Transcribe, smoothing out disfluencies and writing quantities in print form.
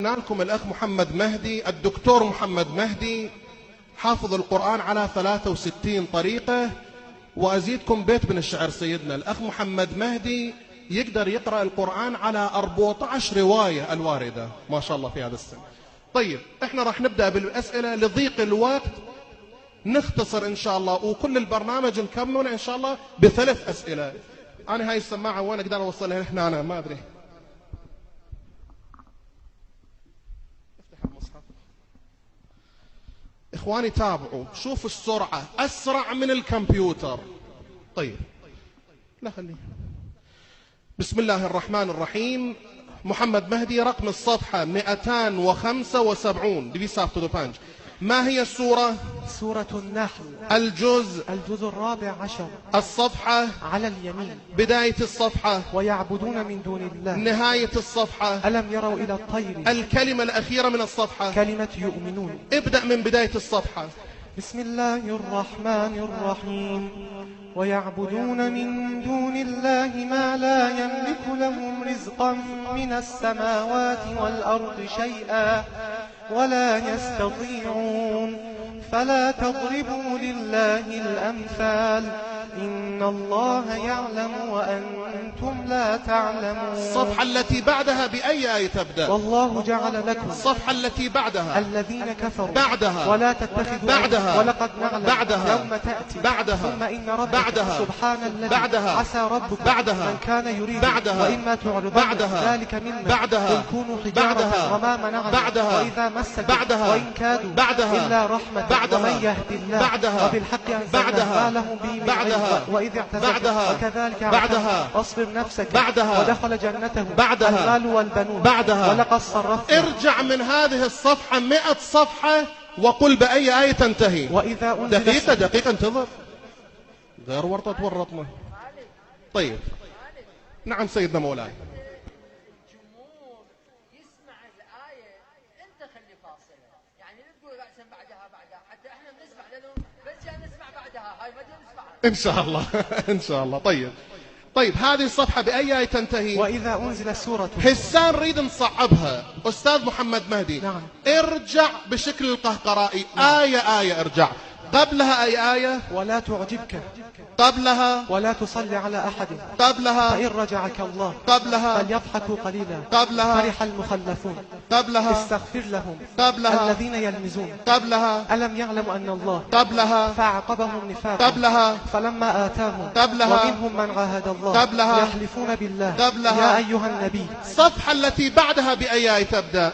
لكم الأخ محمد مهدي، الدكتور محمد مهدي، حافظ القرآن على 63 طريقة. وأزيدكم بيت من الشعر سيدنا الأخ محمد مهدي يقدر يقرأ القرآن على 14 رواية الواردة ما شاء الله في هذا السن. طيب احنا راح نبدأ بالأسئلة لضيق الوقت، نختصر إن شاء الله، وكل البرنامج نكمل إن شاء الله ب3 أسئلة. أنا هاي السماعة وين أقدر أوصلها هنا؟ أنا ما أدري. إخواني تابعوا، شوفوا السرعة أسرع من الكمبيوتر. طيب لا خليه. بسم الله الرحمن الرحيم. محمد مهدي، رقم الصفحة 275. دي سافت دو بانج. ما هي السورة؟ سورة النحل. الجزء 14. الصفحة على اليمين. بداية الصفحة. ويعبدون من دون الله. نهاية الصفحة. ألم يروا إلى الطير. الكلمة الأخيرة من الصفحة. كلمة يؤمنون. ابدأ من بداية الصفحة. بسم الله الرحمن الرحيم. ويعبدون من دون الله ما لا يملك لهم رزقا من السماوات والأرض شيئا ولا يستطيعون فلا تضربوا لله الأمثال إن الله يعلم وأنتم لا تعلمون. الصفحة التي بعدها بأي آية تبدأ؟ والله جعل لكم. الصفحة التي بعدها. الذين كفروا. بعدها. ولا تتخذوا. بعدها. ولقد نعلم. بعدها. يوم تأتي. بعدها. ثم إن ربك. بعدها. سبحان الذي. بعدها. عسى ربك. بعدها. من كان يريد. بعدها. وإما تعرضن. بعدها. ذلك مما. بعدها. قل كونوا حجارة. بعدها. وما منعنا. بعدها. وإذا مسكم. بعدها. وإن كادوا. بعدها. إلا رحمة. بعدها. ومن يهد الله. بعدها. وبالحق أنزلنا. بعدها. ما له به من بعدها. علم. وإذ اعتزلتم. بعدها. وكذلك بعدها. واصبر نفسك. بعدها. ودخل جنته. بعدها. المال والبنون. بعدها. ولقد صرفنا. ارجع من هذه الصفحة 100 صفحة وقل بأي آية تنتهي. وإذا أنزل. دقيقة انتظر، غير ورطة ورطنا. طيب نعم سيدنا مولاي. الجمهور يسمع الآية، أنت خلي فاصلة، يعني لا تقول أحسن بعدها حتى إحنا بنسمع لأنه بس جاي نسمع بعدها، هاي ما جاي نسمعها. إن شاء الله إن شاء الله. طيب هذه الصفحة بأي آية تنتهي؟ وإذا أنزل سورة. حسان نريد نصعبها. أستاذ محمد مهدي. نعم. ارجع بشكل القهقرائي. نعم. آية ارجع. قبلها أي آية؟ ولا تعجبك. قبلها. ولا تصلي على أحد. قبلها. فإن رجعك الله. قبلها. فليضحكوا قليلا. قبلها. فرح المخلفون. قبلها. استغفر لهم. قبلها. الذين يلمزون. قبلها. ألم يعلموا أن الله. قبلها. فعقبهم نفاقا. قبلها. فلما آتاهم. قبلها. ومنهم من عاهد الله. قبلها. يحلفون بالله. قبلها. يا أيها النبي. الصفحة التي بعدها بأي آية تبدأ؟